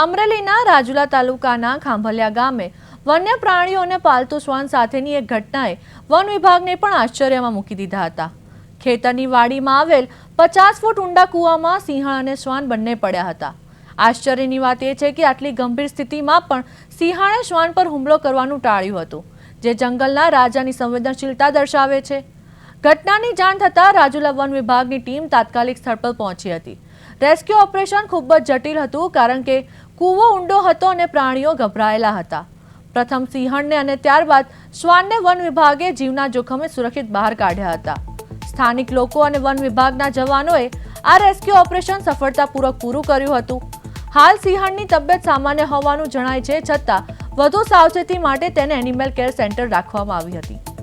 અમરેલીના રાજુલા તાલુકાના ખાંભલિયા ગામે વન્ય પ્રાણીઓ અને પાલતુ શ્વાન સાથેની એક ઘટનાએ વન વિભાગને પણ આશ્ચર્યમાં મૂકી દીધા હતા। ખેતરની વાડીમાં આવેલ 50 ફૂટ ઊંડા કૂવામાં સિંહણ અને શ્વાન બંને પડ્યા હતા। આશ્ચર્યની વાત એ છે કે આટલી ગંભીર સ્થિતિમાં પણ સિંહણે શ્વાન પર હુમલો કરવાનું ટાળ્યું હતું, જે જંગલના રાજાની સંવેદનશીલતા દર્શાવે છે। ઘટનાની જાણ થતાં રાજુલા વન વિભાગની ટીમ તાત્કાલિક સ્થળ પર પહોંચી હતી। રેસ્ક્યુ ઓપરેશન ખૂબ જ જટિલ હતું, કારણ કે કૂવો ઊંડો હતો અને પ્રાણીઓ ગભરાયેલા હતા। પ્રથમ સિંહણને અને ત્યારબાદ શ્વાનને વન વિભાગે જીવના જોખમે સુરક્ષિત બહાર કાઢ્યા હતા। સ્થાનિક લોકો અને વન વિભાગના જવાનોએ આ રેસ્ક્યુ ઓપરેશન સફળતાપૂર્વક પૂરું કર્યું હતું। હાલ સિંહણની તબિયત સામાન્ય હોવાનું જણાય છે, છતાં વધુ સાવચેતી માટે તેને એનિમલ કેર સેન્ટર રાખવામાં આવી હતી।